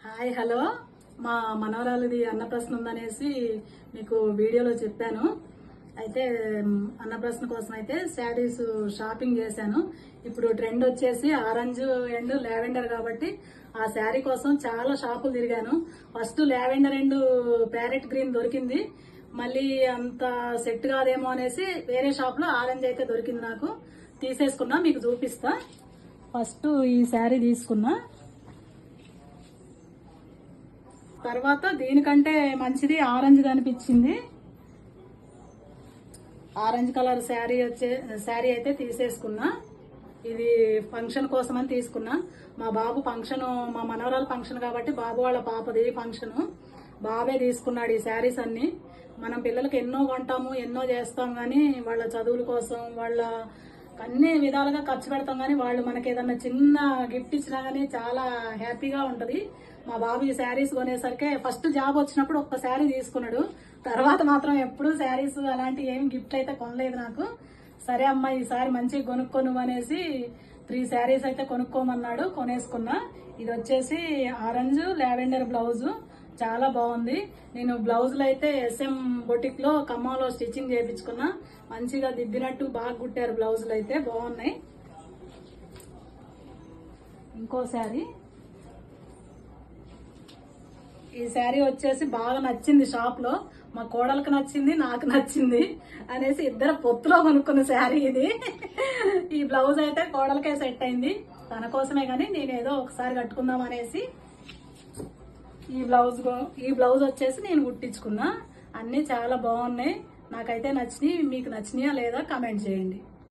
Hi hello మా మనవరాలిది అన్నప్రశ్న ఉందనేసి మీకు వీడియోలో చెప్పాను. అయితే అన్నప్రశ్న కోసం అయితే శారీస్ షాపింగ్ చేశాను. ఇప్పుడు ట్రెండ్ వచ్చేసి ఆరెంజ్ అండ్ లావెండర్ కాబట్టి ఆ శారీ కోసం చాలా షాపులు తిరిగాను. First lavender and parrot green దొరికింది. మళ్ళీ అంత సెట్ కాదేమో అనేసి వేరే షాప్ లో ఆరెంజ్ అయితే దొరికింది. నాకు తీసేసుకున్నా, మీకు చూపిస్తా. ఫస్ట్ ఈ శారీ తీసుకున్నా. తర్వాత దీనికంటే మంచిది ఆరెంజ్ కనిపించింది. ఆరెంజ్ కలర్ శారీ అయితే తీసేసుకున్నా. ఇది ఫంక్షన్ కోసం అని తీసుకున్నా. మా బాబు ఫంక్షన్, మా మనవరాల ఫంక్షన్ కాబట్టి బాబు వాళ్ళ పాపది ఫంక్షన్. బాబే తీసుకున్నాడు ఈ శారీస్ అన్ని. మనం పిల్లలకి ఎన్నో కొంటాము, ఎన్నో చేస్తాం, కానీ వాళ్ళ చదువుల కోసం వాళ్ళ అన్ని విధాలుగా ఖర్చు పెడతాం, కానీ వాళ్ళు మనకి ఏదన్నా చిన్న గిఫ్ట్ ఇచ్చినా గానీ చాలా హ్యాపీగా ఉంటది. మా బాబు ఈ శారీస్ కొనేసరికి ఫస్ట్ జాబ్ వచ్చినప్పుడు ఒక్క శారీ తీసుకున్నాడు. తర్వాత మాత్రం ఎప్పుడు శారీస్ అలాంటి ఏం గిఫ్ట్ అయితే కొనలేదు నాకు. సరే అమ్మా ఈసారి మంచిగా కొనుక్కోను అనేసి 3 శారీస్ అయితే కొనుక్కోమన్నాడు. కొనేసుకున్నా. ఇది వచ్చేసి ఆరెంజ్ లావెండర్ బ్లౌజ్, చాలా బాగుంది. నేను బ్లౌజులు అయితే SM బొటిక్ లో ఖమ్మంలో స్టిచ్చింగ్ చేయించుకున్నా. మంచిగా దిద్దినట్టు బాగా కుట్టారు. బ్లౌజులు అయితే బాగున్నాయి. ఇంకో శారీ, ఈ శారీ వచ్చేసి బాగా నచ్చింది షాప్ లో. మా కోడలకు నచ్చింది, నాకు నచ్చింది అనేసి ఇద్దరు పొత్తులో కొనుక్కున్న శారీ ఇది. ఈ బ్లౌజ్ అయితే కోడలకే సెట్ అయింది. తన కోసమే కానీ నేను ఏదో ఒకసారి కట్టుకుందాం అనేసి ఈ బ్లౌజ్ వచ్చేసి నేను కుట్టించుకున్నా. అన్ని చాలా బాగున్నాయి. నాకైతే నచ్చినాయి. మీకు నచ్చినాయా లేదా కామెంట్ చేయండి.